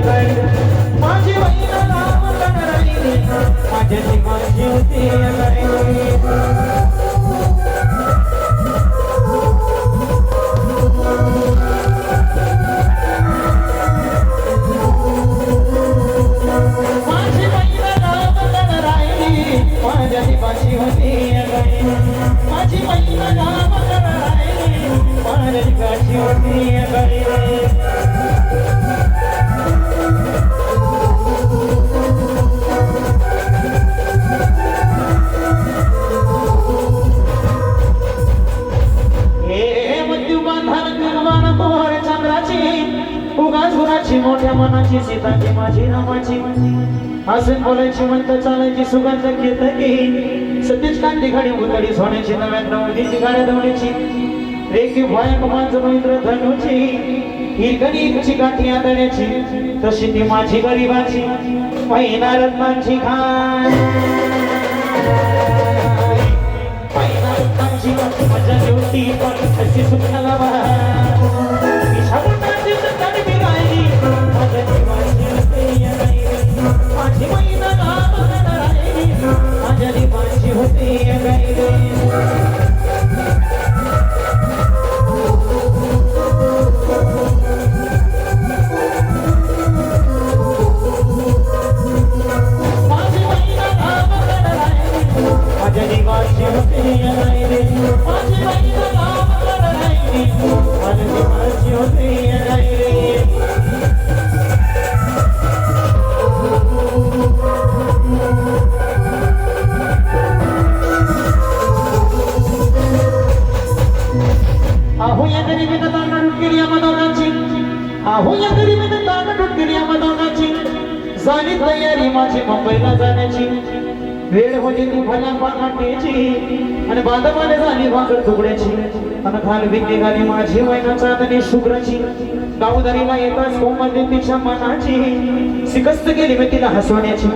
गायली माझी बहीण गावाकडं राहिली माझ्या जीवाची होती गायली माझ्या जीवाची होती गायली माझी बहीण गावाकडं राहिली माझ्या जीवाची होती गायली मोठ्या मनाची सीताची माझी रामाची हसून बोलायची म्हणत चालायची सुगंध घेत की सतीच कांदी घडी उतडी सोन्याची नव्या दवडीची गाड्या दवडीची रेखी भयाक माझं मैत्र धनुची ही गणितची गाठी आदण्याची तशी ती माझी गरीबाची महिना रत्नांची खान महिना रत्नांची माझ्या जेवती पण कशी सुखाला माझी बहीण गावाकडं राहिली माझ्या जीवाची होती गायली माझी बहीण गावाकडं राहिली माझ्या जीवाची होती गायली माझी बहीण गावाकडं राहिली माझ्या जीवाची होती गायली आहो या गरीबीने तांडून केली आम्हा आहो या गरीबीने तांडून केली आम्हा झाली तयारी माझी मुंबईला जाण्याची वेळ होती ती भल्या पानाटीची आणि बांधवाने झाली भाकर तुकड्याची आणि खाल विकली घाली माझी वैना चांदणी शुभ्राची गावदारीला येताच कोमलते तिच्या मनाची शिकस्त केली मी तिला हसवण्याची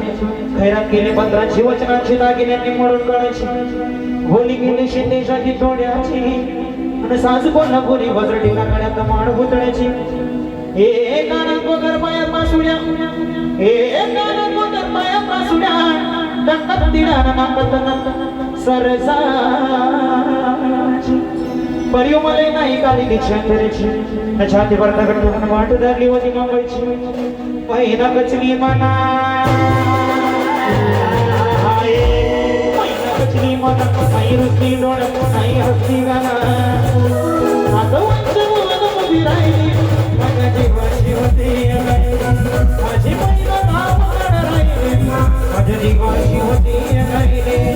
खैरात केली पत्राची वचनाची दागिन्यांनी मोडून काढायची होली केली शिंदेशाची तोड्याची सासू कोल्हापुरी वजरडीला गळ्यात माड पुतळ्याची ए काना कोगर माया पासुड्या ए काना कोगर माया पासुड्या दंडक दिडा नाकत सरसाची परियो मले नाही काली दीक्षांतरेची छातीवर दगड ठोकून वाट धरली होती मुंबईची पहिला कचली मना कचली मना नाही रुसली डोळ्यात नाही हसली गाना राहिली माझ्या जीवाची होती माझी बहीण गावाकडं राहिली माझ्या जीवाची होती